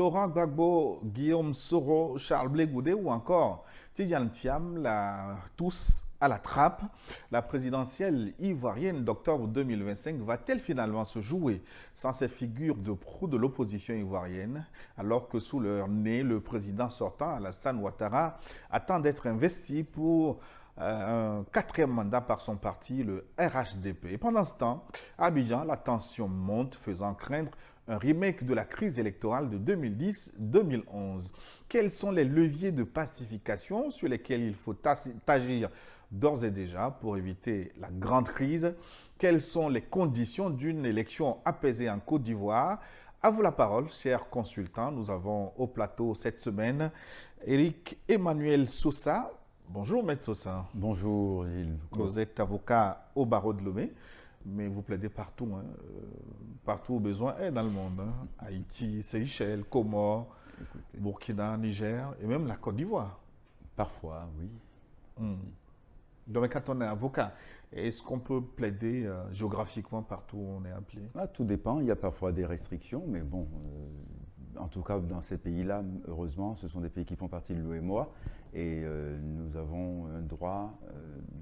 Laurent Gbagbo, Guillaume Soro, Charles Blé Goudé ou encore Tidjane Thiam, tous à la trappe. La présidentielle ivoirienne d'octobre 2025 va-t-elle finalement se jouer sans ces figures de proue de l'opposition ivoirienne, alors que sous leur nez, le président sortant, Alassane Ouattara, attend d'être investi pour un quatrième mandat par son parti, le RHDP. Et pendant ce temps, à Abidjan, la tension monte, faisant craindre un remake de la crise électorale de 2010-2011. Quels sont les leviers de pacification sur lesquels il faut agir d'ores et déjà pour éviter la grande crise? Quelles sont les conditions d'une élection apaisée en Côte d'Ivoire? À vous la parole, chers consultants. Nous avons au plateau cette semaine Éric Emmanuel Sosa. Bonjour, Maître Sosa. Bonjour, Gilles. Vous êtes avocat au barreau de Lomé, mais vous plaidez partout, partout au besoin est dans le monde. Haïti, Seychelles, Comores, Burkina, Niger et même la Côte d'Ivoire. Parfois, oui. Donc, quand on est avocat, est-ce qu'on peut plaider géographiquement partout où on est appelé? Tout dépend. Il y a parfois des restrictions, mais bon, en tout cas, dans ces pays-là, heureusement, ce sont des pays qui font partie de l'UEMOA et nous avons un droit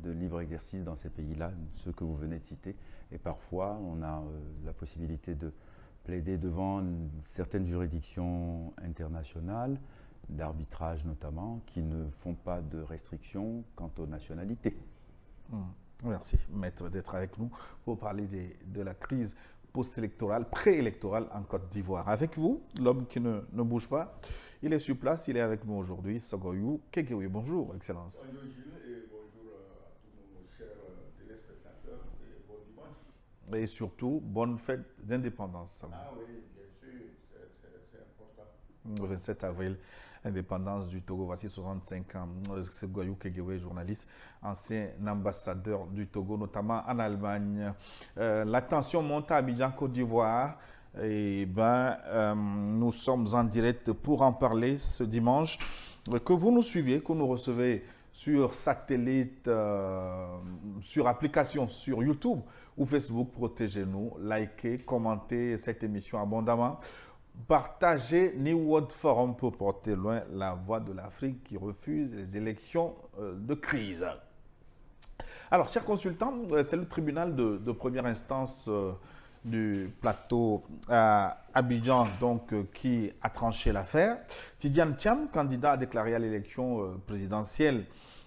de libre exercice dans ces pays-là, ceux que vous venez de citer. Et parfois, on a la possibilité de plaider devant certaines juridictions internationales, d'arbitrage notamment, qui ne font pas de restrictions quant aux nationalités. Merci, Maître, d'être avec nous pour parler de la crise post-électorale, préélectorale en Côte d'Ivoire. Avec vous, l'homme qui ne bouge pas, il est sur place, il est avec nous aujourd'hui, Sogoyou Kekewe. Bonjour, Excellence. Bonjour Gilles et bonjour à tous nos chers téléspectateurs et bon dimanche. Et surtout, bonne fête d'indépendance. Ah oui, bien sûr, c'est important. Le 27 avril, indépendance du Togo, voici 65 ans. Sogoyou Kekewe, journaliste, ancien ambassadeur du Togo, notamment en Allemagne. La tension monte à Abidjan, Côte d'Ivoire. Et nous sommes en direct pour en parler ce dimanche. Que vous nous suiviez, que nous recevez sur satellite, sur application, sur YouTube ou Facebook, protégez-nous, likez, commentez cette émission abondamment. Partagez New World Forum pour porter loin la voix de l'Afrique qui refuse les élections de crise. Alors, chers consultants, c'est le tribunal de première instance du plateau à Abidjan qui a tranché l'affaire. Tidjane Thiam, candidat, a déclaré à l'élection présidentielle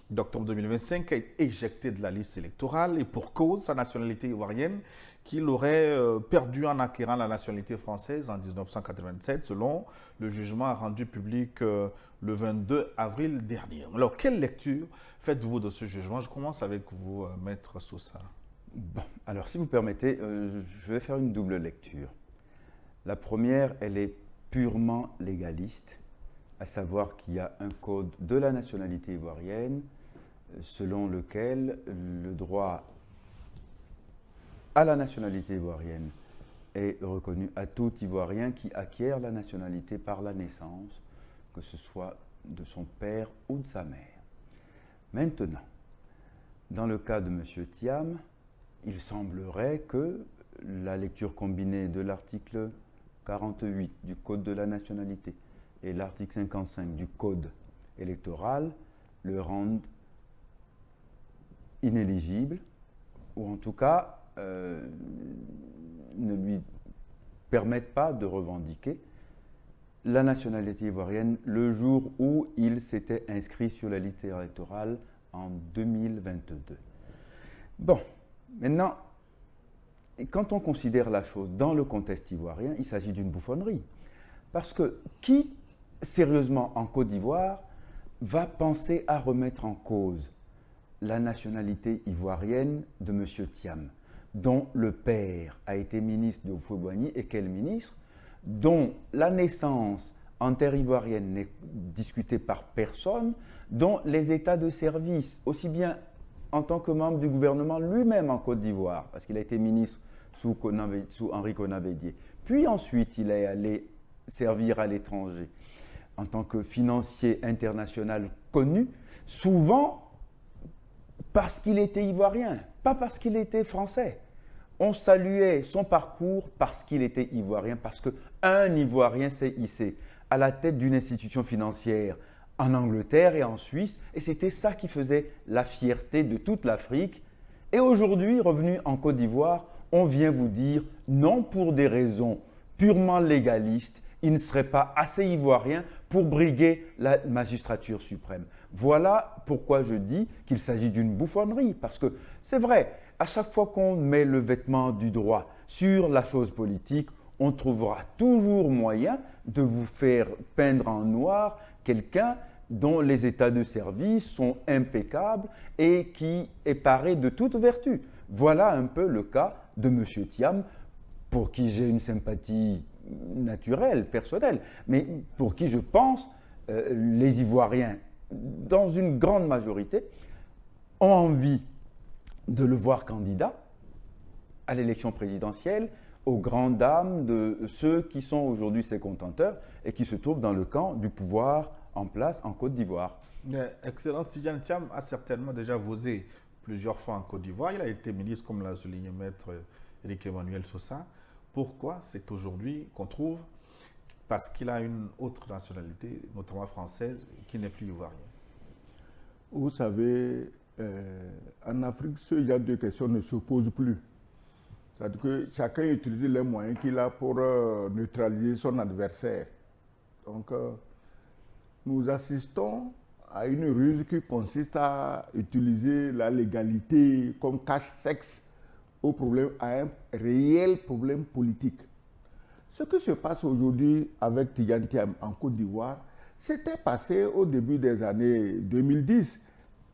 d'octobre 2025, est éjecté de la liste électorale et pour cause, sa nationalité ivoirienne, qu'il aurait perdu en acquérant la nationalité française en 1987, selon le jugement rendu public le 22 avril dernier. Alors, quelle lecture faites-vous de ce jugement? Je commence avec vous, Maître Sosa. Bon, alors si vous permettez, je vais faire une double lecture. La première, elle est purement légaliste, à savoir qu'il y a un code de la nationalité ivoirienne selon lequel le droit à la nationalité ivoirienne est reconnu à tout Ivoirien qui acquiert la nationalité par la naissance, que ce soit de son père ou de sa mère. Maintenant, dans le cas de M. Thiam, il semblerait que la lecture combinée de l'article 48 du Code de la nationalité et l'article 55 du Code électoral le rendent inéligible, ou en tout cas ne lui permettent pas de revendiquer la nationalité ivoirienne le jour où il s'était inscrit sur la liste électorale en 2022. Bon, maintenant, quand on considère la chose dans le contexte ivoirien, il s'agit d'une bouffonnerie. Parce que qui, sérieusement, en Côte d'Ivoire, va penser à remettre en cause la nationalité ivoirienne de M. Thiam, dont le père a été ministre de Houphouët-Boigny, et quel ministre, dont la naissance en terre ivoirienne n'est discutée par personne, dont les états de service, aussi bien en tant que membre du gouvernement lui-même en Côte d'Ivoire, parce qu'il a été ministre sous Henri Konan Bédié, puis ensuite il est allé servir à l'étranger en tant que financier international connu, souvent parce qu'il était ivoirien, pas parce qu'il était français. On saluait son parcours parce qu'il était ivoirien, parce qu'un Ivoirien s'est hissé à la tête d'une institution financière en Angleterre et en Suisse, et c'était ça qui faisait la fierté de toute l'Afrique. Et aujourd'hui, revenu en Côte d'Ivoire, on vient vous dire non pour des raisons purement légalistes, il ne serait pas assez ivoirien pour briguer la magistrature suprême. Voilà pourquoi je dis qu'il s'agit d'une bouffonnerie, parce que c'est vrai, à chaque fois qu'on met le vêtement du droit sur la chose politique, on trouvera toujours moyen de vous faire peindre en noir quelqu'un dont les états de service sont impeccables et qui est paré de toute vertu. Voilà un peu le cas de M. Thiam, pour qui j'ai une sympathie naturelle, personnelle, mais pour qui je pense les Ivoiriens, dans une grande majorité, ont envie de le voir candidat à l'élection présidentielle, aux grandes dames de ceux qui sont aujourd'hui ses contenteurs et qui se trouvent dans le camp du pouvoir en place en Côte d'Ivoire. Excellence, Tidjane Thiam a certainement déjà voté plusieurs fois en Côte d'Ivoire. Il a été ministre, comme l'a souligné Maître Éric Emmanuel Sosa. Pourquoi c'est aujourd'hui qu'on trouve, parce qu'il a une autre nationalité, notamment française, qui n'est plus ivoirien? Vous savez, en Afrique, ce genre de questions ne se posent plus. C'est-à-dire que chacun utilise les moyens qu'il a pour neutraliser son adversaire. Donc, nous assistons à une ruse qui consiste à utiliser la légalité comme cache-sexe à un réel problème politique. Ce qui se passe aujourd'hui avec Tidjane Thiam en Côte d'Ivoire, c'était passé au début des années 2010.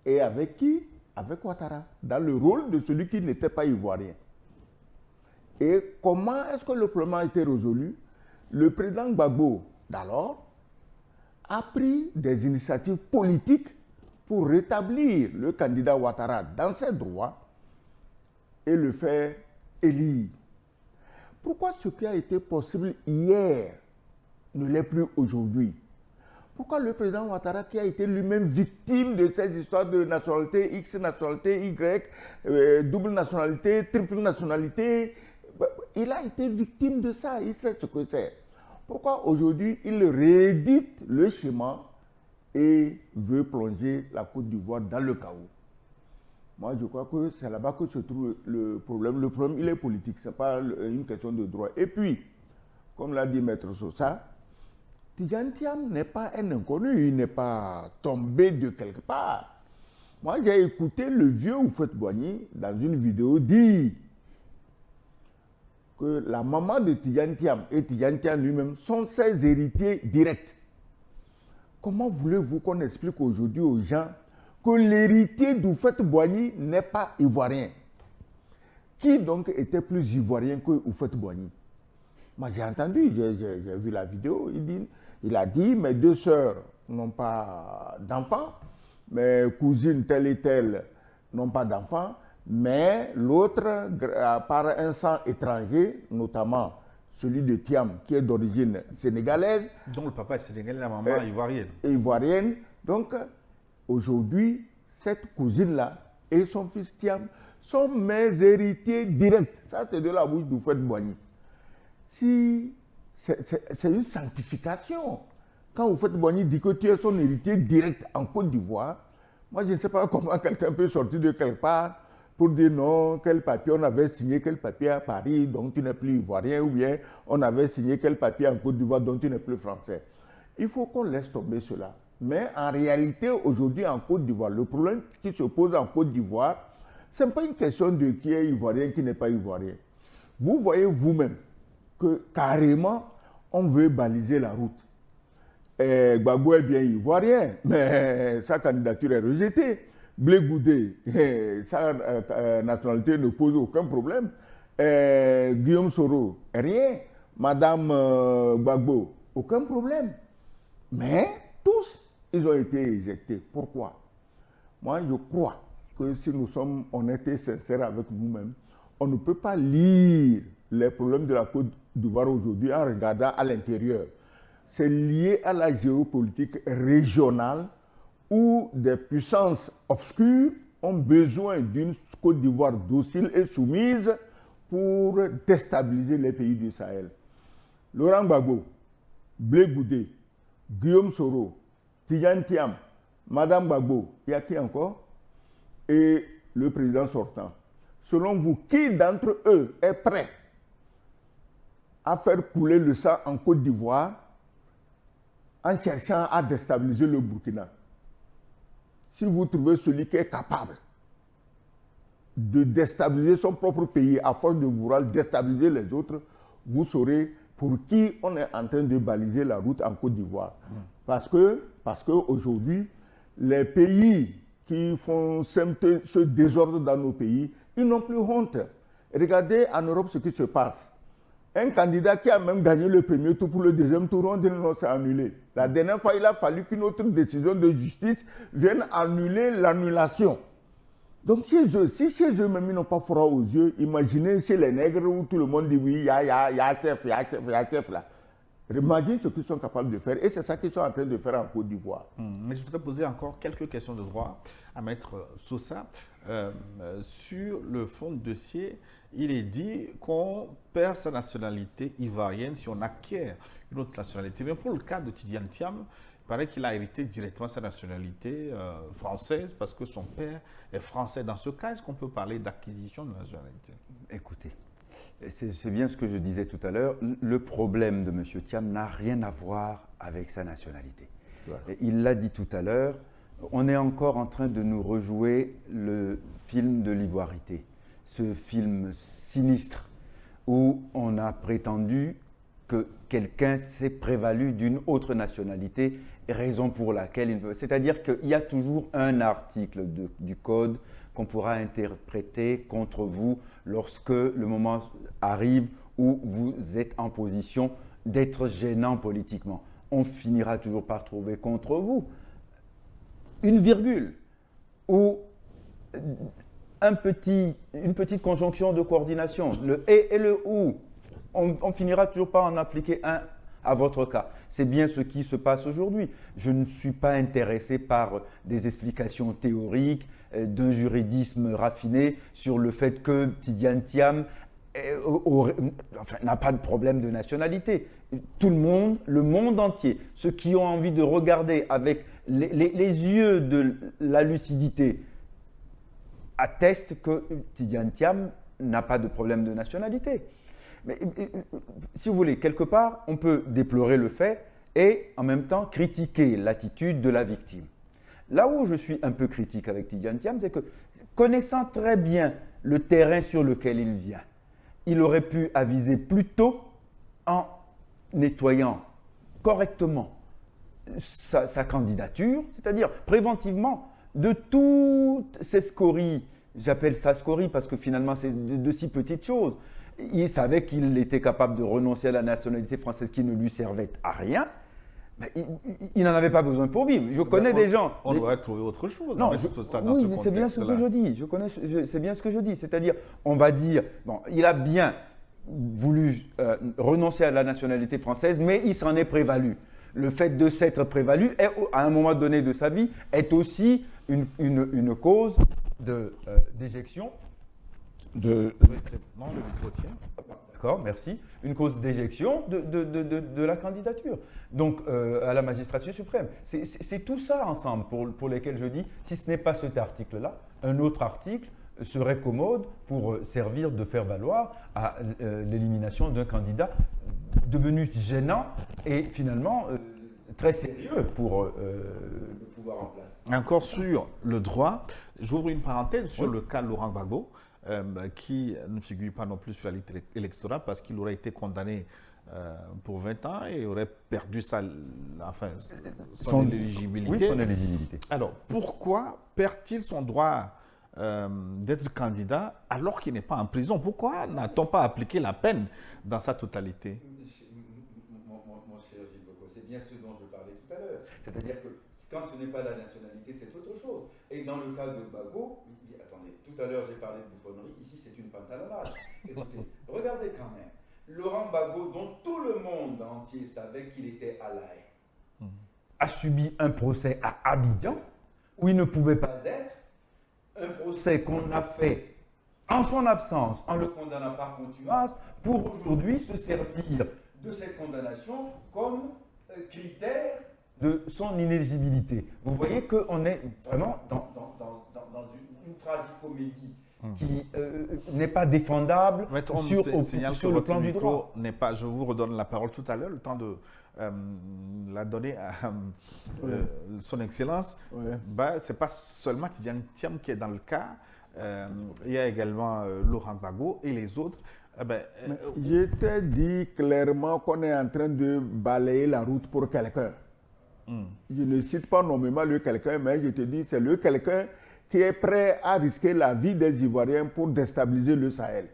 Et avec qui? Avec Ouattara, dans le rôle de celui qui n'était pas ivoirien. Et comment est-ce que le problème a été résolu? Le président Gbagbo, d'alors, a pris des initiatives politiques pour rétablir le candidat Ouattara dans ses droits et le faire élire. Pourquoi ce qui a été possible hier ne l'est plus aujourd'hui? Pourquoi le président Ouattara, qui a été lui-même victime de ces histoires de nationalité X, nationalité Y, double nationalité, triple nationalité, il a été victime de ça, il sait ce que c'est. Pourquoi aujourd'hui il réédite le schéma et veut plonger la Côte d'Ivoire dans le chaos? Moi, je crois que c'est là-bas que se trouve le problème. Le problème, il est politique, ce n'est pas une question de droit. Et puis, comme l'a dit Maître Sosa, Tidjane Thiam n'est pas un inconnu, il n'est pas tombé de quelque part. Moi, j'ai écouté le vieux Houphouët-Boigny dans une vidéo dire que la maman de Tidjane Thiam et Tidjane Thiam lui-même sont ses héritiers directs. Comment voulez-vous qu'on explique aujourd'hui aux gens que l'héritier d'Houphouët-Boigny n'est pas ivoirien? Qui donc était plus ivoirien que Houphouët-Boigny? Moi, j'ai entendu, j'ai vu la vidéo, il a dit, mes deux sœurs n'ont pas d'enfants, mes cousines telle et telle n'ont pas d'enfants, mais l'autre, par un sang étranger, notamment celui de Thiam, qui est d'origine sénégalaise. Donc le papa est sénégalais, la maman ivoirienne. Ivoirienne. Donc, aujourd'hui, cette cousine-là et son fils Thiam sont mes héritiers directs. Ça, c'est de la bouche d'Houphouët-Boigny. Si c'est une sanctification. Quand Houphouët-Boigny dit que tu es son héritier direct en Côte d'Ivoire, moi, je ne sais pas comment quelqu'un peut sortir de quelque part pour dire non, quel papier on avait signé, quel papier à Paris, donc tu n'es plus ivoirien, ou bien on avait signé quel papier en Côte d'Ivoire, donc tu n'es plus français. Il faut qu'on laisse tomber cela. Mais en réalité, aujourd'hui en Côte d'Ivoire, le problème qui se pose en Côte d'Ivoire, ce n'est pas une question de qui est ivoirien, qui n'est pas ivoirien. Vous voyez vous-même que carrément, on veut baliser la route. Gbagbo est bien ivoirien, mais sa candidature est rejetée. Blé Goudé, sa nationalité ne pose aucun problème. Guillaume Soro, rien. Madame Gbagbo, aucun problème. Mais tous, ils ont été éjectés. Pourquoi? Moi, je crois que si nous sommes honnêtes et sincères avec nous-mêmes, on ne peut pas lire les problèmes de la Côte d'Ivoire aujourd'hui en regardant à l'intérieur. C'est lié à la géopolitique régionale où des puissances obscures ont besoin d'une Côte d'Ivoire docile et soumise pour déstabiliser les pays du Sahel. Laurent Gbagbo, Blé Goudé, Guillaume Soro, Tidjane Thiam, Madame Gbagbo, il y a qui encore? Et le président sortant. Selon vous, qui d'entre eux est prêt à faire couler le sang en Côte d'Ivoire en cherchant à déstabiliser le Burkina? Si vous trouvez celui qui est capable de déstabiliser son propre pays à force de vouloir déstabiliser les autres, vous saurez pour qui on est en train de baliser la route en Côte d'Ivoire. Parce que aujourd'hui, les pays qui font semer ce désordre dans nos pays, ils n'ont plus honte. Regardez en Europe ce qui se passe. Un candidat qui a même gagné le premier tour pour le deuxième tour, on dit non, c'est annulé. La dernière fois, il a fallu qu'une autre décision de justice vienne annuler l'annulation. Donc chez eux, si chez eux même ils n'ont pas froid aux yeux, imaginez chez les nègres où tout le monde dit oui, il y a chef là. Imaginez ce qu'ils sont capables de faire et c'est ça qu'ils sont en train de faire en Côte d'Ivoire. Mais je voudrais poser encore quelques questions de droit à Maître Sosa. Sur le fond de dossier, il est dit qu'on perd sa nationalité ivoirienne si on acquiert une autre nationalité. Mais pour le cas de Tidjane Thiam, il paraît qu'il a hérité directement sa nationalité française parce que son père est français. Dans ce cas, est-ce qu'on peut parler d'acquisition de nationalité? Écoutez, c'est bien ce que je disais tout à l'heure. Le problème de M. Thiam n'a rien à voir avec sa nationalité. Ouais. Il l'a dit tout à l'heure, on est encore en train de nous rejouer le film de l'ivoirité, ce film sinistre où on a prétendu que quelqu'un s'est prévalu d'une autre nationalité, raison pour laquelle il peut. C'est-à-dire qu'il y a toujours un article du Code qu'on pourra interpréter contre vous lorsque le moment arrive où vous êtes en position d'être gênant politiquement. On finira toujours par trouver contre vous une virgule ou une petite conjonction de coordination, le « et » et le « ou ». On finira toujours par en appliquer un à votre cas. C'est bien ce qui se passe aujourd'hui. Je ne suis pas intéressé par des explications théoriques, d'un juridisme raffiné sur le fait que Tidjane Thiam n'a pas de problème de nationalité. Tout le monde entier, ceux qui ont envie de regarder avec les yeux de la lucidité, attestent que Tidjane Thiam n'a pas de problème de nationalité. Mais si vous voulez, quelque part, on peut déplorer le fait et en même temps critiquer l'attitude de la victime. Là où je suis un peu critique avec Tidjane Thiam, c'est que connaissant très bien le terrain sur lequel il vient, il aurait pu aviser plus tôt en nettoyant correctement sa candidature, c'est-à-dire préventivement de toutes ces scories. J'appelle ça scories parce que finalement c'est de si petites choses. Il savait qu'il était capable de renoncer à la nationalité française qui ne lui servait à rien. Il n'en avait pas besoin pour vivre. Je connais des gens. On aurait trouvé autre chose. Non, c'est bien ce que je dis. C'est bien ce que je dis. C'est-à-dire, on va dire, bon, il a bien voulu renoncer à la nationalité française, mais il s'en est prévalu. Le fait de s'être prévalu, à un moment donné de sa vie, est aussi une cause d'éjection. Non, le micro tient. D'accord, merci. Une cause d'éjection de la candidature. Donc, à la magistrature suprême. C'est tout ça ensemble pour lesquels je dis, si ce n'est pas cet article-là, un autre article serait commode pour servir de faire valoir à l'élimination d'un candidat devenu gênant et finalement très sérieux pour le pouvoir en place. Encore sur le droit, j'ouvre une parenthèse sur le cas Laurent Gbagbo, qui ne figure pas non plus sur la liste électorale parce qu'il aurait été condamné pour 20 ans et aurait perdu son éligibilité. Oui, son éligibilité. Alors, pourquoi perd-il son droit d'être candidat alors qu'il n'est pas en prison? Pourquoi n'a-t-on pas appliqué la peine dans sa totalité? Mon cher Gilles Bocco, c'est bien ce dont je parlais tout à l'heure. C'est-à-dire que quand ce n'est pas la nationalité, c'est autre chose. Et dans le cas de Gbagbo, attendez, tout à l'heure j'ai parlé de bouffonnerie, ici c'est une pantalonnade. Écoutez, regardez quand même. Laurent Gbagbo, dont tout le monde entier savait qu'il était à La Haye, a subi un procès à Abidjan, où il ne pouvait pas être, un procès qu'on a fait en son absence, en le condamnant par contumace, pour aujourd'hui se servir de cette condamnation comme critère de son inéligibilité. Vous voyez qu'on est vraiment dans une tragicomédie qui n'est pas défendable sur le plan du droit. Je vous redonne la parole tout à l'heure, le temps de la donner à son Excellence. Ce n'est pas seulement Tidjane Thiam qui est dans le cas, il y a également Laurent Gbagbo et les autres. Je t'ai dit clairement qu'on est en train de balayer la route pour quelqu'un. Je ne cite pas nommément le quelqu'un, mais je te dis c'est le quelqu'un qui est prêt à risquer la vie des Ivoiriens pour déstabiliser le Sahel.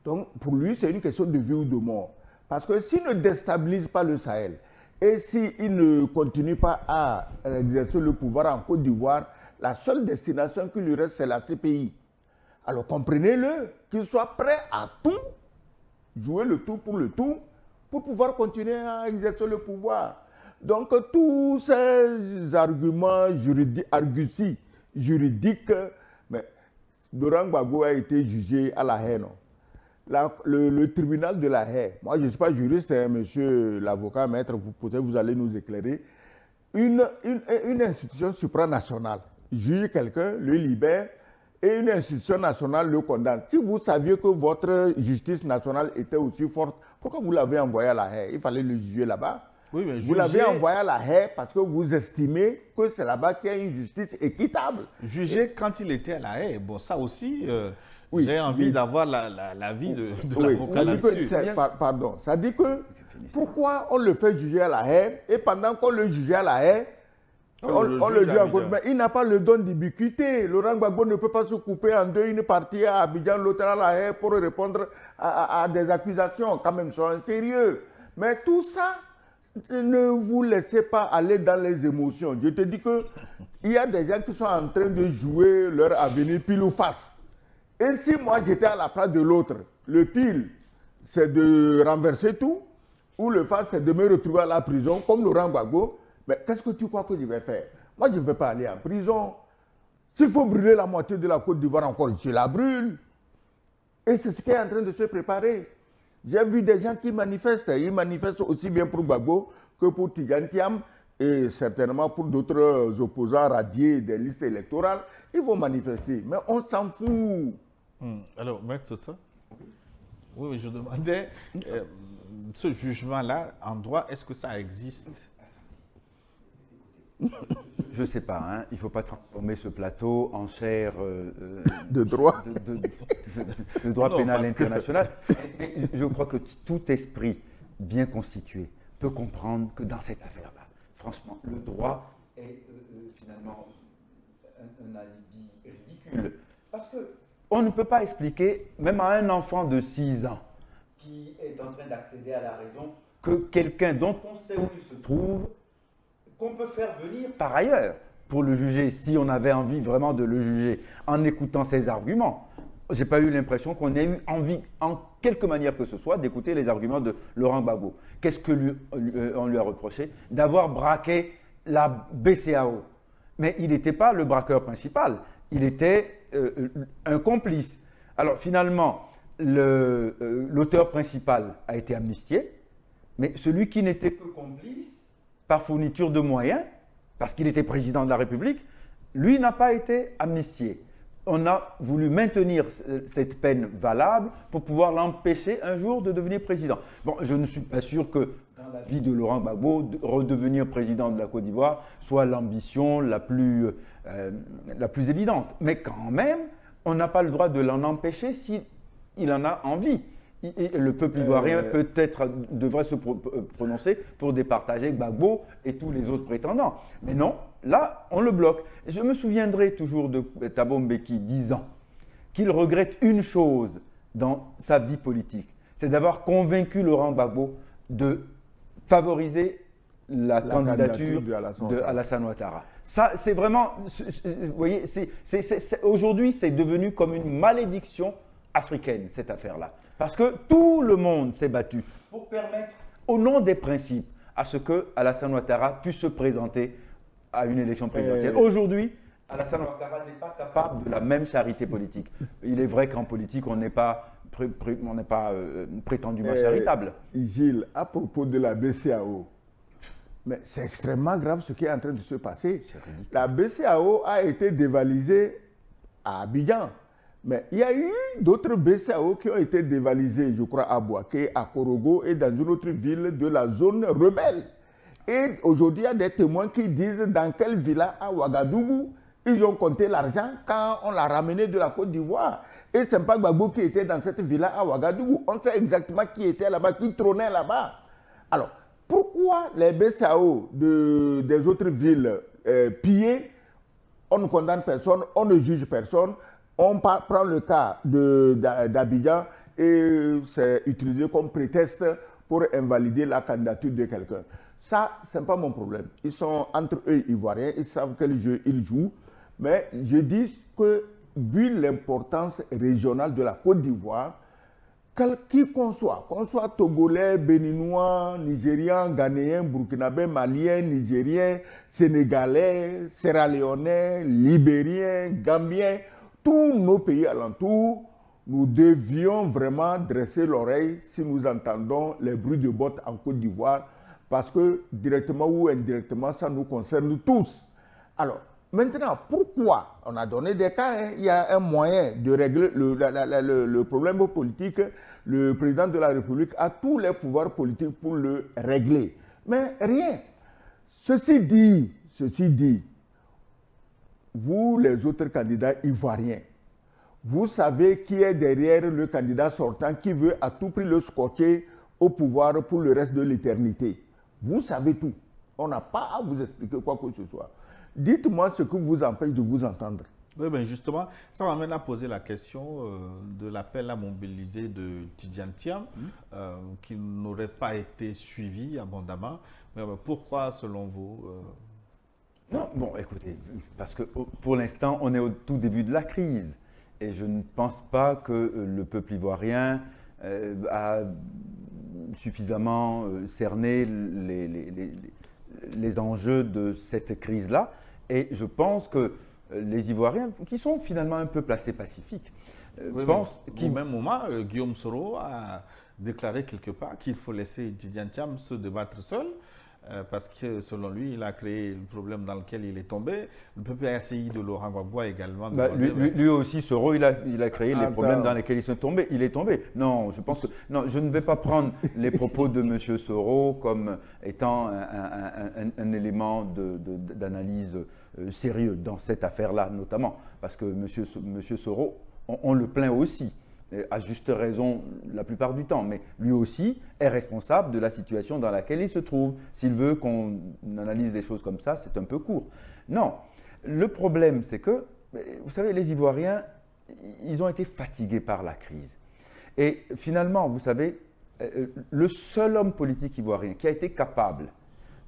Donc, pour lui, c'est une question de vie ou de mort. Parce que s'il ne déstabilise pas le Sahel, et s'il ne continue pas à exercer le pouvoir en Côte d'Ivoire, la seule destination qui lui reste, c'est la CPI. Alors, comprenez-le, qu'il soit prêt à tout, jouer le tout, pour pouvoir continuer à exercer le pouvoir. Donc, tous ces arguments juridiques, mais Laurent Gbagbo a été jugé à La Haye, non? Le tribunal de La Haye, moi je ne suis pas juriste, hein, monsieur l'avocat, maître, peut-être vous allez nous éclairer. Une institution supranationale juge quelqu'un, le libère, et une institution nationale le condamne. Si vous saviez que votre justice nationale était aussi forte, pourquoi vous l'avez envoyé à La Haye? Il fallait le juger là-bas. Oui, mais vous l'avez envoyé à La Haye parce que vous estimez que c'est là-bas qu'il y a une justice équitable. Jugé quand il était à La Haye, bon, ça aussi, j'ai envie d'avoir l'avis de l'avocat là-dessus. Pardon, ça dit que pourquoi on le fait juger à La Haye et pendant qu'on le juge à La Haye, on le juge à Abidjan. Il n'a pas le don d'ubiquité. Laurent Gbagbo ne peut pas se couper en deux, une partie à Abidjan, l'autre à La Haye pour répondre à des accusations. Quand même, soyons sérieux. Mais tout ça, ne vous laissez pas aller dans les émotions. Je te dis qu'il y a des gens qui sont en train de jouer leur avenir pile ou face. Et si moi j'étais à la place de l'autre, le pile, c'est de renverser tout, ou le face, c'est de me retrouver à la prison, comme Laurent Gbagbo, mais qu'est-ce que tu crois que je vais faire? Moi, je ne vais pas aller en prison. S'il faut brûler la moitié de la Côte d'Ivoire encore, je la brûle. Et c'est ce qui est en train de se préparer. J'ai vu des gens qui manifestent. Ils manifestent aussi bien pour Gbagbo que pour Tidjane Thiam et certainement pour d'autres opposants radiés des listes électorales. Ils vont manifester. Mais on s'en fout. Alors, Maître Tsotsa, oui, je demandais, ce jugement-là, en droit, est-ce que ça existe? Je ne sais pas, hein. Il ne faut pas transformer ce plateau en chaire de droit, de droit pénal international. Je crois que tout esprit bien constitué peut comprendre que dans cette affaire-là, franchement, le droit est finalement un alibi ridicule. Parce qu'on ne peut pas expliquer, même à un enfant de 6 ans, qui est en train d'accéder à la raison, que quelqu'un dont on sait où il se trouve, qu'on peut faire venir par ailleurs pour le juger, si on avait envie vraiment de le juger, en écoutant ses arguments. Je n'ai pas eu l'impression qu'on ait eu envie, en quelque manière que ce soit, d'écouter les arguments de Laurent Gbagbo. Qu'est-ce qu'on lui a reproché? D'avoir braqué la BCEAO. Mais il n'était pas le braqueur principal, il était un complice. Alors finalement, l'auteur principal a été amnistié, mais celui qui n'était que complice, par fourniture de moyens, parce qu'il était président de la République, lui n'a pas été amnistié. On a voulu maintenir cette peine valable pour pouvoir l'empêcher un jour de devenir président. Bon, je ne suis pas sûr que dans la vie de Laurent Gbagbo, redevenir président de la Côte d'Ivoire soit l'ambition la plus évidente. Mais quand même, on n'a pas le droit de l'en empêcher s'il en a envie. Et le peuple ivoirien peut-être devrait se prononcer pour départager Gbagbo et tous les autres prétendants. Mais non, là, on le bloque. Je me souviendrai toujours de Thabo Mbeki disant qu'il regrette une chose dans sa vie politique, c'est d'avoir convaincu Laurent Gbagbo de favoriser la candidature de Alassane Ouattara. Ça, c'est vraiment, vous voyez, aujourd'hui, c'est devenu comme une malédiction africaine, cette affaire-là. Parce que tout le monde s'est battu pour permettre, au nom des principes, à ce que Alassane Ouattara puisse se présenter à une élection présidentielle. Aujourd'hui, Alassane Ouattara n'est pas capable de la même charité politique. Il est vrai qu'en politique, on n'est pas prétendument charitable. Gilles, à propos de la BCEAO, Mais c'est extrêmement grave ce qui est en train de se passer. La BCEAO a été dévalisée à Abidjan. Mais il y a eu d'autres BCEAO qui ont été dévalisées, je crois, à Bouaké, à Korogo et dans une autre ville de la zone rebelle. Et aujourd'hui, il y a des témoins qui disent dans quelle villa à Ouagadougou, ils ont compté l'argent quand on l'a ramené de la Côte d'Ivoire. Et ce n'est pas Gbagbo qui était dans cette villa à Ouagadougou. On sait exactement qui était là-bas, qui trônait là-bas. Alors, pourquoi les BCEAO des autres villes pillées, on ne condamne personne, on ne juge personne, on prend le cas d'Abidjan et c'est utilisé comme prétexte pour invalider la candidature de quelqu'un. Ça, ce n'est pas mon problème. Ils sont entre eux ivoiriens, ils savent quel jeu ils jouent. Mais je dis que, vu l'importance régionale de la Côte d'Ivoire, qui qu'on soit togolais, béninois, nigérian, ghanéen, burkinabé, malien, nigérien, sénégalais, sierra-léonais, libérien, gambien, tous nos pays alentours, nous devions vraiment dresser l'oreille si nous entendons les bruits de bottes en Côte d'Ivoire, parce que directement ou indirectement, ça nous concerne tous. Alors, maintenant, pourquoi? On a donné des cas, hein. Il y a un moyen de régler le problème politique. Le président de la République a tous les pouvoirs politiques pour le régler. Mais rien. Ceci dit, vous, les autres candidats ivoiriens, vous savez qui est derrière le candidat sortant qui veut à tout prix le scotcher au pouvoir pour le reste de l'éternité. Vous savez tout. On n'a pas à vous expliquer quoi que ce soit. Dites-moi ce qui vous empêche de vous entendre. Oui, bien justement, ça m'amène à poser la question de l'appel à mobiliser de Tidjane Thiam, qui n'aurait pas été suivi abondamment. Mais pourquoi, selon vous Non, bon, écoutez, parce que pour l'instant, on est au tout début de la crise. Et je ne pense pas que le peuple ivoirien a suffisamment cerné les enjeux de cette crise-là. Et je pense que les Ivoiriens, qui sont finalement un peuple assez pacifiques, pensent qu'au même moment, Guillaume Soro a déclaré quelque part qu'il faut laisser Tidjane Thiam se débattre seul, parce que selon lui, il a créé le problème dans lequel il est tombé. Le PPRCI de Laurent Gbagbo également. Lui aussi, Soro, il a créé les problèmes dans lesquels il est tombé. Non, je pense que non, je ne vais pas prendre les propos de M. Soro comme étant un élément d'analyse sérieux dans cette affaire-là, notamment parce que M. Soro, on le plaint aussi. À juste raison la plupart du temps, mais lui aussi est responsable de la situation dans laquelle il se trouve. S'il veut qu'on analyse les choses comme ça, c'est un peu court. Non, le problème c'est que, vous savez, les Ivoiriens, ils ont été fatigués par la crise. Et finalement, vous savez, le seul homme politique ivoirien qui a été capable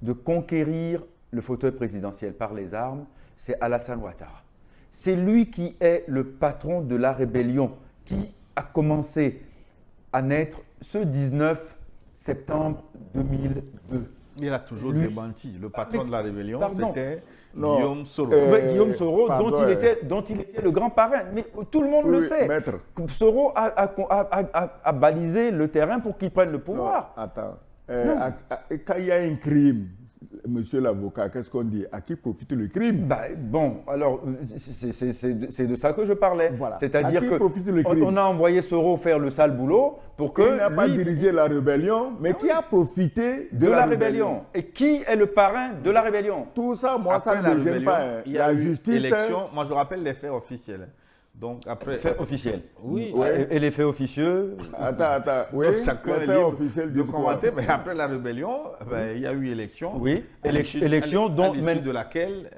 de conquérir le fauteuil présidentiel par les armes, c'est Alassane Ouattara. C'est lui qui est le patron de la rébellion, qui a commencé à naître ce 19 septembre 2002. Il a toujours démenti. Le patron de la rébellion, c'était Guillaume Soro. Guillaume Soro, dont il était le grand parrain. Mais tout le monde le sait. Maître. Soro a balisé le terrain pour qu'il prenne le pouvoir. Non, attends. Quand il y a un crime, monsieur l'avocat, qu'est-ce qu'on dit? À qui profite le crime? Bon, alors, c'est de ça que je parlais. Voilà. C'est-à-dire qu'on a envoyé Soro faire le sale boulot pour que. Il n'a pas dirigé la rébellion, mais qui a profité de la rébellion. Et qui est le parrain de la rébellion? Tout ça, moi, après ça ne me gêne pas. Il y a eu justice. Élection. Moi, je rappelle les faits officiels. Donc après. Faits officiels. Oui. Et les faits officieux. Attends. Oui. Chacun est libre de commenter. Mais après la rébellion, il y a eu élection. Oui. Élection dont même de laquelle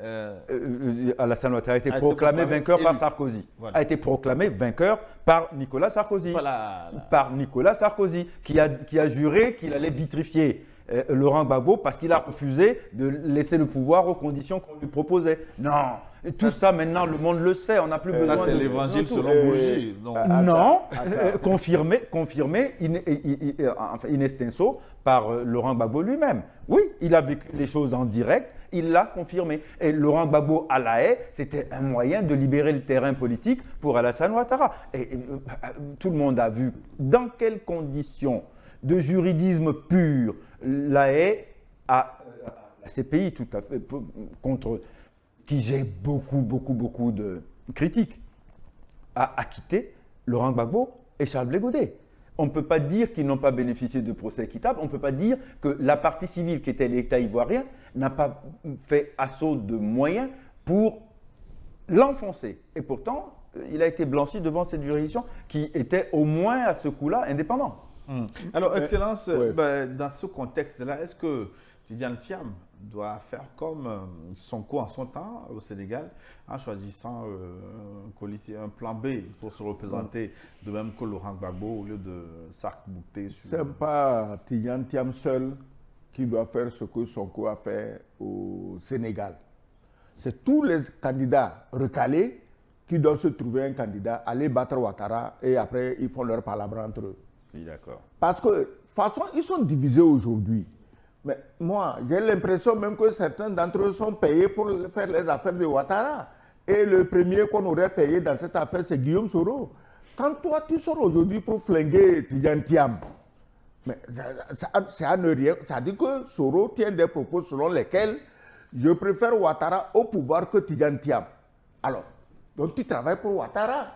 Alassane Ouattara a été proclamé vainqueur par Sarkozy. Voilà. A été proclamé vainqueur par Nicolas Sarkozy. Voilà. Par Nicolas Sarkozy, qui a juré qu'il allait vitrifier Laurent Gbagbo parce qu'il a refusé de laisser le pouvoir aux conditions qu'on lui proposait. Non. Tout ça, maintenant, le monde le sait. On n'a plus besoin de... Ça, c'est l'évangile selon Bourgie. Non, confirmé in extenso par Laurent Gbagbo lui-même. Oui, il a vécu les choses en direct, il l'a confirmé. Et Laurent Gbagbo à La Haye, c'était un moyen de libérer le terrain politique pour Alassane Ouattara. Et tout le monde a vu dans quelles conditions de juridisme pur La Haye a ces pays tout à fait contre qui j'ai beaucoup de critiques, a acquitté Laurent Gbagbo et Charles Blé Godet. On ne peut pas dire qu'ils n'ont pas bénéficié de procès équitables, on ne peut pas dire que la partie civile qui était l'État ivoirien n'a pas fait assaut de moyens pour l'enfoncer. Et pourtant, il a été blanchi devant cette juridiction qui était au moins à ce coup-là indépendant. Alors, Excellence, ouais. dans ce contexte-là, est-ce que Tidjane Thiam doit faire comme Sonko en son temps au Sénégal, en choisissant un plan B pour se représenter, de même que Laurent Gbagbo, au lieu de s'arc-bouter sur... Ce n'est pas Tidjane Thiam seul qui doit faire ce que Sonko a fait au Sénégal. C'est tous les candidats recalés qui doivent se trouver un candidat, aller battre Ouattara et après ils font leur palabre entre eux. Oui, d'accord. Parce que, de toute façon, ils sont divisés aujourd'hui. Mais moi, j'ai l'impression même que certains d'entre eux sont payés pour faire les affaires de Ouattara. Et le premier qu'on aurait payé dans cette affaire, c'est Guillaume Soro. Quand toi, tu sors aujourd'hui pour flinguer Tidjane Thiam, mais ça ne rien. Ça dit que Soro tient des propos selon lesquels je préfère Ouattara au pouvoir que Tidjane Thiam. Alors, donc tu travailles pour Ouattara.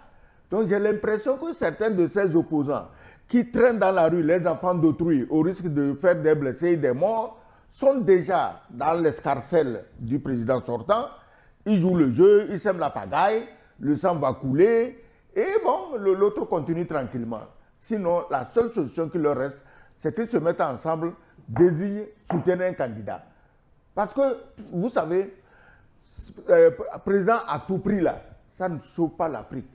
Donc j'ai l'impression que certains de ces opposants qui traînent dans la rue les enfants d'autrui au risque de faire des blessés et des morts sont déjà dans l'escarcelle du président sortant. Ils jouent le jeu, ils sèment la pagaille, le sang va couler et bon, l'autre continue tranquillement. Sinon, la seule solution qui leur reste, c'est qu'ils se mettent ensemble, désignent, soutiennent un candidat. Parce que, vous savez, président à tout prix là, ça ne sauve pas l'Afrique.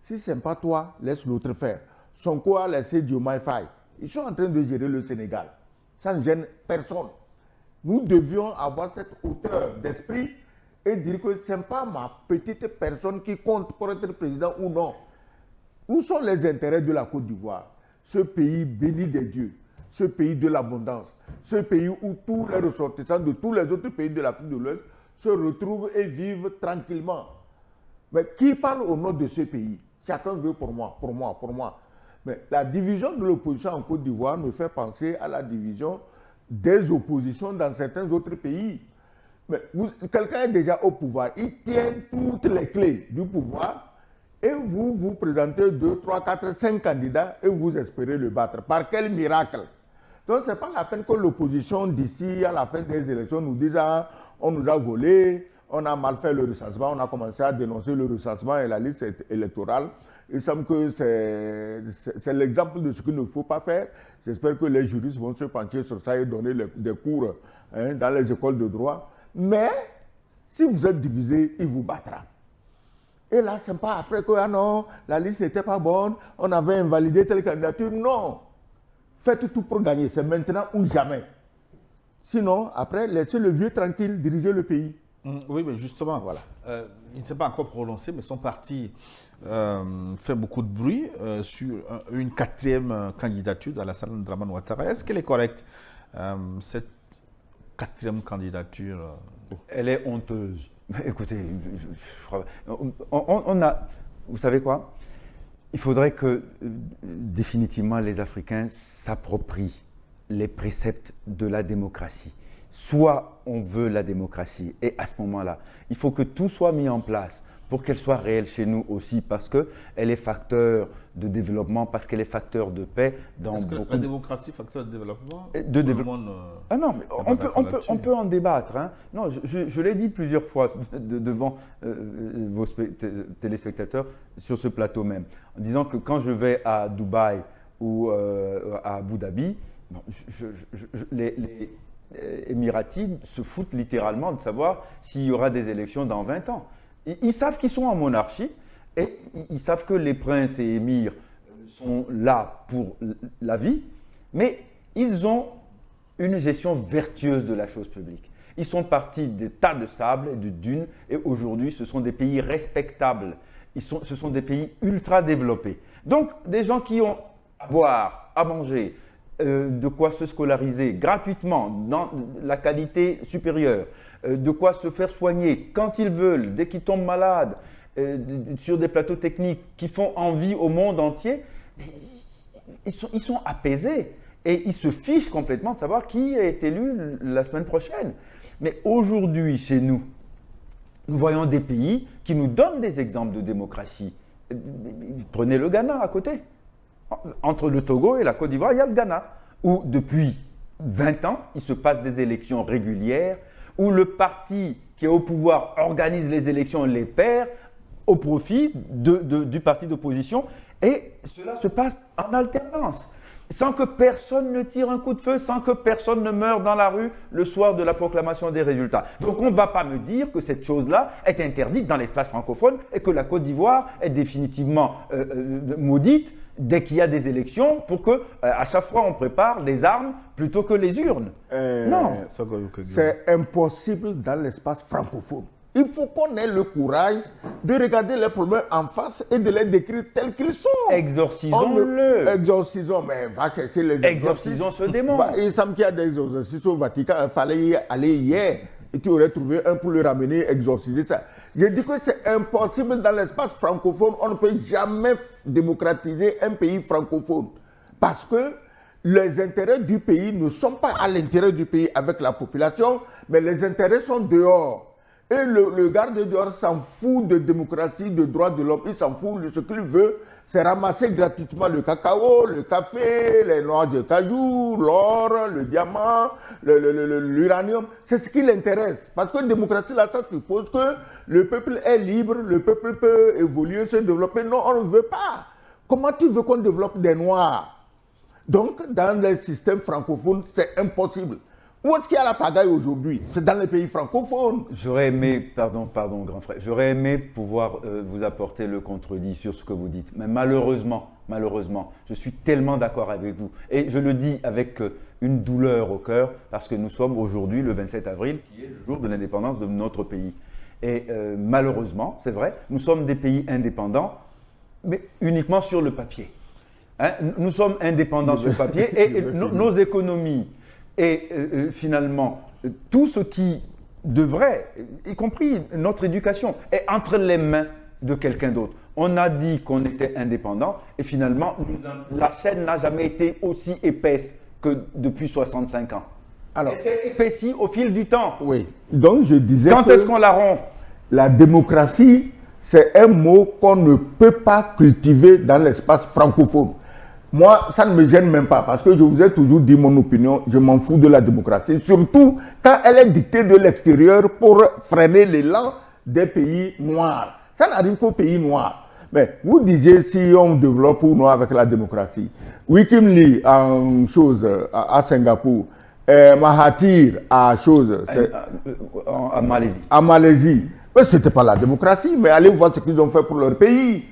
Si ce n'est pas toi, laisse l'autre faire. Sonko a laissé Diomaye Faye. Ils sont en train de gérer le Sénégal. Ça ne gêne personne. Nous devions avoir cette hauteur d'esprit et dire que ce n'est pas ma petite personne qui compte pour être président ou non. Où sont les intérêts de la Côte d'Ivoire? Ce pays béni des dieux, ce pays de l'abondance, ce pays où tous les ressortissants de tous les autres pays de l'Afrique de l'Ouest se retrouvent et vivent tranquillement. Mais qui parle au nom de ce pays? Chacun veut pour moi, pour moi, pour moi. Mais la division de l'opposition en Côte d'Ivoire me fait penser à la division des oppositions dans certains autres pays. Mais quelqu'un est déjà au pouvoir, il tient toutes les clés du pouvoir et vous vous présentez 2, 3, 4, 5 candidats et vous espérez le battre. Par quel miracle? Donc ce n'est pas la peine que l'opposition d'ici à la fin des élections nous dise ah, on nous a volé, on a mal fait le recensement, on a commencé à dénoncer le recensement et la liste électorale. Il semble que c'est l'exemple de ce qu'il ne faut pas faire. J'espère que les juristes vont se pencher sur ça et donner des cours dans les écoles de droit. Mais si vous êtes divisé, il vous battra. Et là, ce n'est pas après que ah non, la liste n'était pas bonne, on avait invalidé telle candidature. Non. Faites tout pour gagner. C'est maintenant ou jamais. Sinon, après, laissez le vieux tranquille diriger le pays. Oui, mais justement, voilà. Il ne s'est pas encore prononcé, mais son parti fait beaucoup de bruit sur une 4e candidature d'Alassane Dramane Ouattara. Est-ce qu'elle est correcte, cette 4e candidature? Elle est honteuse. Écoutez, on a... Vous savez quoi? Il faudrait que définitivement les Africains s'approprient les préceptes de la démocratie. Soit on veut la démocratie et à ce moment-là, il faut que tout soit mis en place pour qu'elle soit réelle chez nous aussi parce qu'elle est facteur de développement, parce qu'elle est facteur de paix dans Est-ce que beaucoup la démocratie facteur de développement? Ah non, mais on peut en débattre. Hein. Non, je l'ai dit plusieurs fois devant vos téléspectateurs sur ce plateau même, en disant que quand je vais à Dubaï ou à Abu Dhabi, bon, les Émiratis se foutent littéralement de savoir s'il y aura des élections dans 20 ans. Ils savent qu'ils sont en monarchie et ils savent que les princes et émirs sont là pour la vie, mais ils ont une gestion vertueuse de la chose publique. Ils sont partis des tas de sable et de dunes et aujourd'hui ce sont des pays respectables. Ce sont des pays ultra développés. Donc des gens qui ont à boire, à manger, de quoi se scolariser gratuitement, dans la qualité supérieure, de quoi se faire soigner quand ils veulent, dès qu'ils tombent malades, sur des plateaux techniques qui font envie au monde entier, ils sont apaisés et ils se fichent complètement de savoir qui est élu la semaine prochaine. Mais aujourd'hui, chez nous, nous voyons des pays qui nous donnent des exemples de démocratie. Prenez le Ghana à côté. Entre le Togo et la Côte d'Ivoire, il y a le Ghana, où depuis 20 ans, il se passe des élections régulières, où le parti qui est au pouvoir organise les élections et les perd au profit du parti d'opposition, et cela se passe en alternance, sans que personne ne tire un coup de feu, sans que personne ne meure dans la rue le soir de la proclamation des résultats. Donc on ne va pas me dire que cette chose-là est interdite dans l'espace francophone et que la Côte d'Ivoire est définitivement maudite dès qu'il y a des élections pour que à chaque fois on prépare les armes plutôt que les urnes. Non. C'est impossible dans l'espace francophone. Il faut qu'on ait le courage de regarder les problèmes en face et de les décrire tels qu'ils sont. Exorcisons-le. Exorcisons, mais va chercher les exorcisons ce démon. Il semble qu'il y a des exorcistes au Vatican. Il fallait y aller hier. Et tu aurais trouvé un pour le ramener, exorciser ça. Je dis que c'est impossible dans l'espace francophone. On ne peut jamais démocratiser un pays francophone. Parce que les intérêts du pays ne sont pas à l'intérieur du pays avec la population, mais les intérêts sont dehors. Et le garde dehors s'en fout de démocratie, de droits de l'homme. Il s'en fout. Ce qu'il veut, c'est ramasser gratuitement le cacao, le café, les noix de cajou, l'or, le diamant, l'uranium. C'est ce qui l'intéresse. Parce que la démocratie, là, ça suppose que le peuple est libre, le peuple peut évoluer, se développer. Non, on ne veut pas. Comment tu veux qu'on développe des Noirs? Donc, dans les systèmes francophones, c'est impossible. Où est-ce qu'il y a la pagaille aujourd'hui? C'est dans les pays francophones. J'aurais aimé, pardon grand frère, j'aurais aimé pouvoir vous apporter le contredit sur ce que vous dites. Mais malheureusement, je suis tellement d'accord avec vous. Et je le dis avec une douleur au cœur, parce que nous sommes aujourd'hui le 27 avril, qui est le jour de l'indépendance de notre pays. Et malheureusement, c'est vrai, nous sommes des pays indépendants, mais uniquement sur le papier. Hein? Nous sommes indépendants sur le papier et nos économies et finalement tout ce qui devrait, y compris notre éducation, est entre les mains de quelqu'un d'autre. On a dit qu'on était indépendant et finalement la chaîne n'a jamais été aussi épaisse que depuis 65 ans. Alors, et c'est épaissi au fil du temps. Oui. Donc je disais quand est-ce qu'on la rompt? La démocratie, c'est un mot qu'on ne peut pas cultiver dans l'espace francophone. Moi, ça ne me gêne même pas parce que je vous ai toujours dit mon opinion, je m'en fous de la démocratie, surtout quand elle est dictée de l'extérieur pour freiner l'élan des pays noirs. Ça n'arrive qu'aux pays noirs. Mais vous disiez si on développe ou non avec la démocratie. Wee Kim Lee en chose à Singapour, Mahathir à chose à Malaisie. À Malaisie. Mais ce n'était pas la démocratie, mais allez voir ce qu'ils ont fait pour leur pays.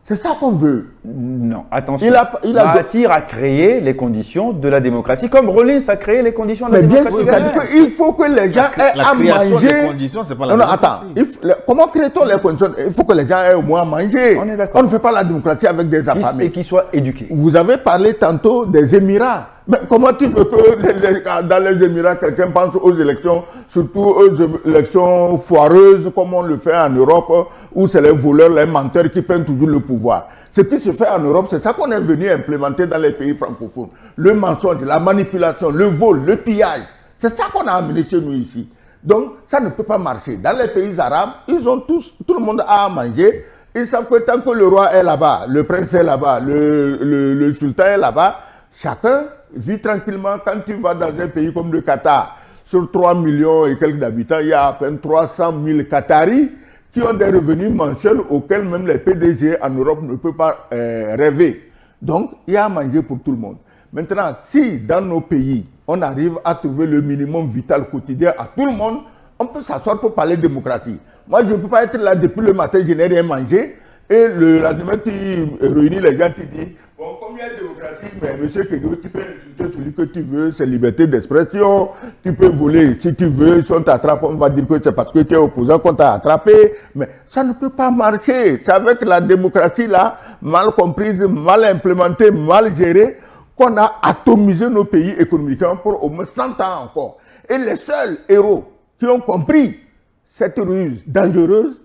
C'est ça qu'on veut. Non, attention. Mahathir a créé les conditions de la démocratie, comme Rollins a créé les conditions de la démocratie. Mais bien sûr, il faut que les gens aient à manger. Des conditions, c'est pas la démocratie. Attends, comment crée-t-on les conditions? Il faut que les gens aient au moins à manger. On est d'accord. On ne fait pas la démocratie avec des affamés. Et qu'ils soient éduqués. Vous avez parlé tantôt des Émirats. Mais comment tu veux que dans les Émirats, quelqu'un pense aux élections, surtout aux élections foireuses, comme on le fait en Europe, où c'est les voleurs, les menteurs qui prennent toujours le pouvoir. Ce qui se fait en Europe, c'est ça qu'on est venu implémenter dans les pays francophones. Le mensonge, la manipulation, le vol, le pillage. C'est ça qu'on a amené chez nous ici. Donc, ça ne peut pas marcher. Dans les pays arabes, ils ont tout le monde a à manger. Ils savent que tant que le roi est là-bas, le prince est là-bas, le sultan est là-bas, chacun vit tranquillement. Quand tu vas dans un pays comme le Qatar, sur 3 millions et quelques d'habitants, il y a à peine 300 000 Qataris qui ont des revenus mensuels auxquels même les PDG en Europe ne peuvent pas rêver. Donc, il y a à manger pour tout le monde. Maintenant, si dans nos pays, on arrive à trouver le minimum vital quotidien à tout le monde, on peut s'asseoir pour parler de démocratie. Moi, je ne peux pas être là depuis le matin, je n'ai rien mangé. Et le lendemain, tu réunis les gens, tu dis, bon, comme il y a démocratie, mais monsieur Kegou, tu peux insulter celui que tu veux, c'est liberté d'expression, tu peux voler si tu veux, si on t'attrape, on va dire que c'est parce que tu es opposant qu'on t'a attrapé, mais ça ne peut pas marcher. C'est avec la démocratie là, mal comprise, mal implémentée, mal gérée, qu'on a atomisé nos pays économiquement pour au moins 100 ans encore. Et les seuls héros qui ont compris cette ruse dangereuse,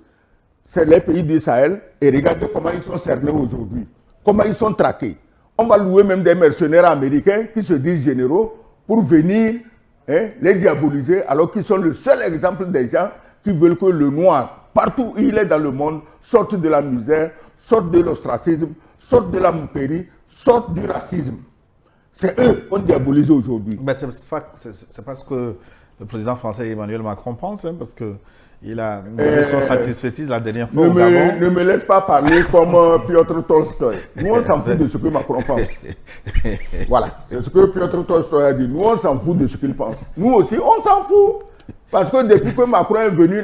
c'est les pays du Sahel. Et regardez comment ils sont cernés aujourd'hui. Comment ils sont traqués. On va louer même des mercenaires américains qui se disent généraux pour venir les diaboliser, alors qu'ils sont le seul exemple des gens qui veulent que le noir, partout où il est dans le monde, sorte de la misère, sorte de l'ostracisme, sorte de la moquerie, sorte du racisme. C'est eux qu'on diabolise aujourd'hui. Ben, c'est pas ce que le président français Emmanuel Macron pense, hein, parce qu'il a donné son satisfaitisme la dernière fois au Gabon. Ne me laisse pas parler comme Piotr Tolstoï. Nous, on s'en fout de ce que Macron pense. Voilà, c'est ce que Piotr Tolstoï a dit. Nous, on s'en fout de ce qu'il pense. Nous aussi, on s'en fout. Parce que depuis que Macron est venu,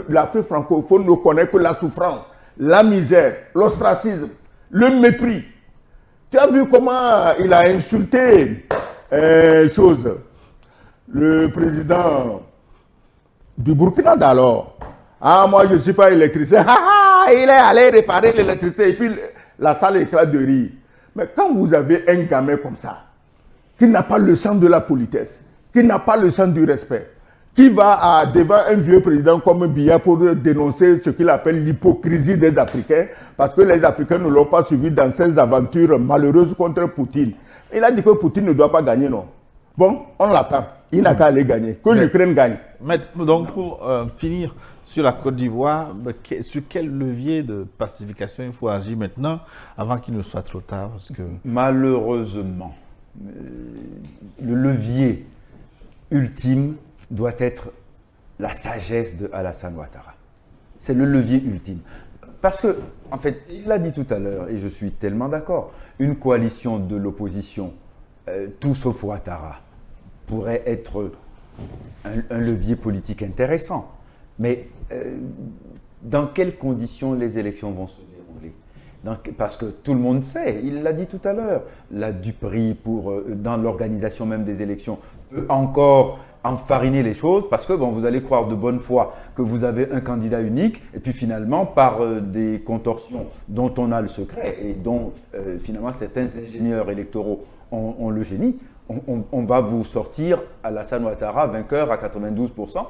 l'Afrique francophone ne connaît que la souffrance, la misère, l'ostracisme, le mépris. Tu as vu comment il a insulté le président du Burkina d'alors. Ah, moi, je ne suis pas électricien. Il est allé réparer l'électricité et puis la salle éclate de rire. Mais quand vous avez un gamin comme ça, qui n'a pas le sens de la politesse, qui n'a pas le sens du respect, qui va devant un vieux président comme Biya pour dénoncer ce qu'il appelle l'hypocrisie des Africains, parce que les Africains ne l'ont pas suivi dans ses aventures malheureuses contre Poutine. Il a dit que Poutine ne doit pas gagner, non. Bon, on l'attend. Il n'a qu'à aller gagner. Que l'Ukraine gagne. Donc, pour finir sur la Côte d'Ivoire, sur quel levier de pacification il faut agir maintenant, avant qu'il ne soit trop tard, parce que... Malheureusement, le levier ultime doit être la sagesse de Alassane Ouattara. C'est le levier ultime. Parce que, en fait, il l'a dit tout à l'heure, et je suis tellement d'accord, une coalition de l'opposition, tout sauf Ouattara, pourrait être un levier politique intéressant. Mais dans quelles conditions les élections vont se dérouler? Parce que tout le monde sait, il l'a dit tout à l'heure, la Duperie, dans l'organisation même des élections, peut encore enfariner les choses, parce que bon, vous allez croire de bonne foi que vous avez un candidat unique, et puis finalement, par des contorsions dont on a le secret, et dont finalement certains ingénieurs électoraux ont le génie, on va vous sortir Alassane Ouattara vainqueur à 92%,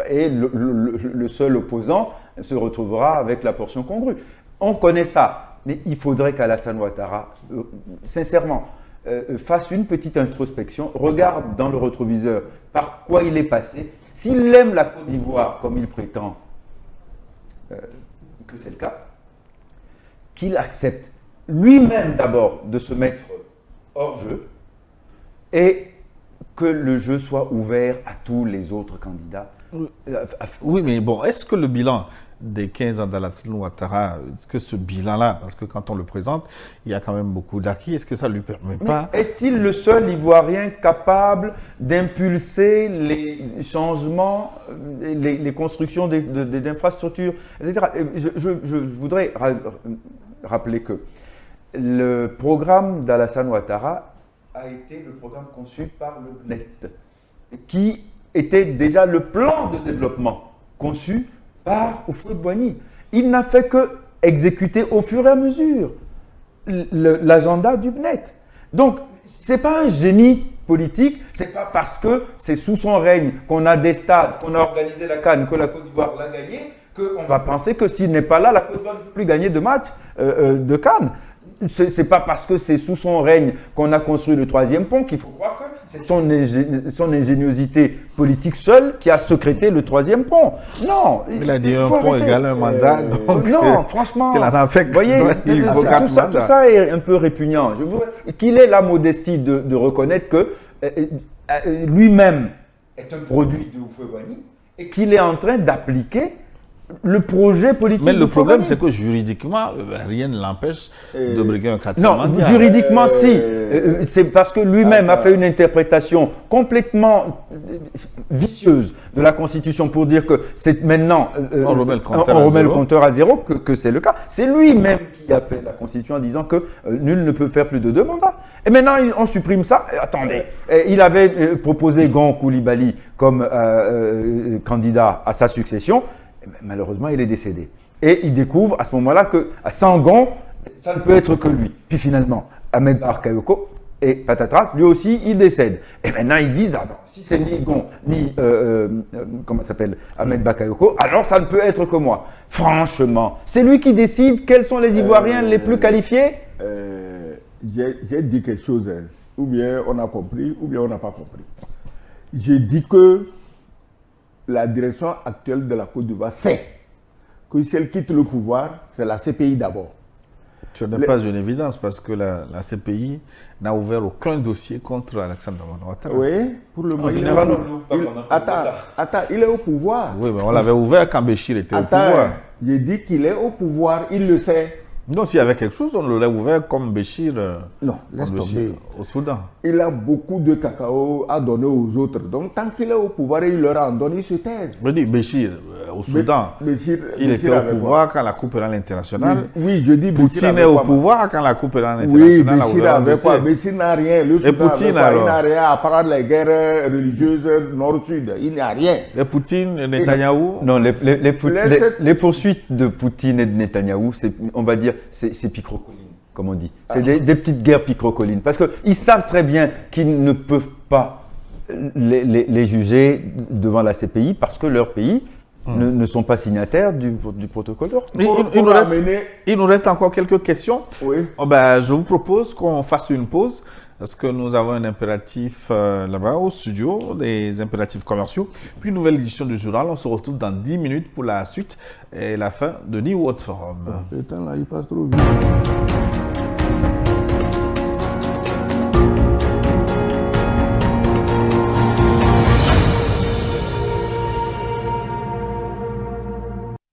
et le seul opposant se retrouvera avec la portion congrue. On connaît ça, mais il faudrait qu'Alassane Ouattara, sincèrement, fasse une petite introspection, regarde dans le rétroviseur par quoi il est passé. S'il aime la Côte d'Ivoire comme il prétend que c'est le cas, qu'il accepte lui-même d'abord de se mettre hors jeu et que le jeu soit ouvert à tous les autres candidats. Oui, mais bon, est-ce que le bilan des 15 ans d'Alassane Ouattara, est-ce que ce bilan-là, parce que quand on le présente, il y a quand même beaucoup d'acquis, est-ce que ça ne lui permet pas... Est-il le seul Ivoirien capable d'impulser les changements, les constructions d'infrastructures, etc. Je voudrais rappeler que le programme d'Alassane Ouattara a été le programme conçu par le BNET, qui était déjà le plan de développement conçu par Houphouët-Boigny. Il n'a fait que exécuter au fur et à mesure l'agenda du BNET. Donc, ce n'est pas un génie politique, ce n'est pas parce que c'est sous son règne qu'on a des stades, qu'on a organisé la CAN, que la Côte d'Ivoire l'a gagné, qu'on va penser que s'il n'est pas là, la Côte d'Ivoire ne peut plus gagner de match de CAN. Ce n'est pas parce que c'est sous son règne qu'on a construit le troisième pont qu'il faut croire que c'est son ingéniosité politique seule qui a sécrété le troisième pont. Non. Il a dit un pont égale un mandat. Donc non, franchement. C'est la NAFEC. Vous voyez, tout ça est un peu répugnant. Qu'il ait la modestie de reconnaître que lui-même est un produit de Houphouët-Boigny et qu'il est en train d'appliquer le projet politique. Mais le problème, c'est que juridiquement, rien ne l'empêche de briguer un quatrième mandat. Non, juridiquement, si. C'est parce que lui-même a fait une interprétation complètement vicieuse de la Constitution pour dire que c'est maintenant. On remet le compteur à zéro, que c'est le cas. C'est lui-même qui a fait la Constitution en disant que nul ne peut faire plus de 2 mandats. Et maintenant, on supprime ça. Attendez, il avait proposé Gon Coulibaly comme candidat à sa succession. Malheureusement, il est décédé. Et il découvre à ce moment-là que sans Gon, ça ne peut être que lui. Puis finalement, Ahmed Bakayoko et patatras, lui aussi, il décède. Et maintenant, ils disent, ah non, si c'est ni Gon, ni comment s'appelle, Ahmed Bakayoko, alors ça ne peut être que moi. Franchement, c'est lui qui décide quels sont les Ivoiriens les plus qualifiés. J'ai dit quelque chose, ou bien on a compris, ou bien on n'a pas compris. J'ai dit que la direction actuelle de la Côte d'Ivoire sait que si elle quitte le pouvoir, c'est la CPI d'abord. Ce n'est pas une évidence parce que la CPI n'a ouvert aucun dossier contre Alassane Dramane Ouattara. Oui, pour le moment. Attends, il est au pouvoir. Oui, mais on l'avait ouvert quand Béchir était au pouvoir. J'ai dit qu'il est au pouvoir, il le sait. Non, s'il y avait quelque chose, on l'aurait ouvert comme Béchir, non, laisse tomber. Au Soudan. Il a beaucoup de cacao à donner aux autres. Donc, tant qu'il est au pouvoir et il leur en donne, il se taise. Je dis Béchir, au Soudan, il était au pouvoir quand la Coupe pénale internationale. Oui, je dis Poutine est au pouvoir quand la Coupe pénale internationale a ouvert. Oui, Béchir avait quoi? Béchir n'a rien. Le Soudan Poutine, il n'a rien à part les guerres religieuses nord-sud. Il n'a rien. Et Poutine, Netanyahou? Non, les poursuites de Poutine et de Netanyahou, on va dire, c'est picrocolline, comme on dit. C'est des petites guerres picrocollines. Parce qu'ils savent très bien qu'ils ne peuvent pas les juger devant la CPI parce que leur pays ne sont pas signataires du protocole d'Or. Il nous reste encore quelques questions. Oui. Oh ben, je vous propose qu'on fasse une pause parce que nous avons un impératif là-bas au studio, des impératifs commerciaux. Puis une nouvelle édition du journal. On se retrouve dans 10 minutes pour la suite et la fin de New World Forum. Le temps là, il passe trop vite.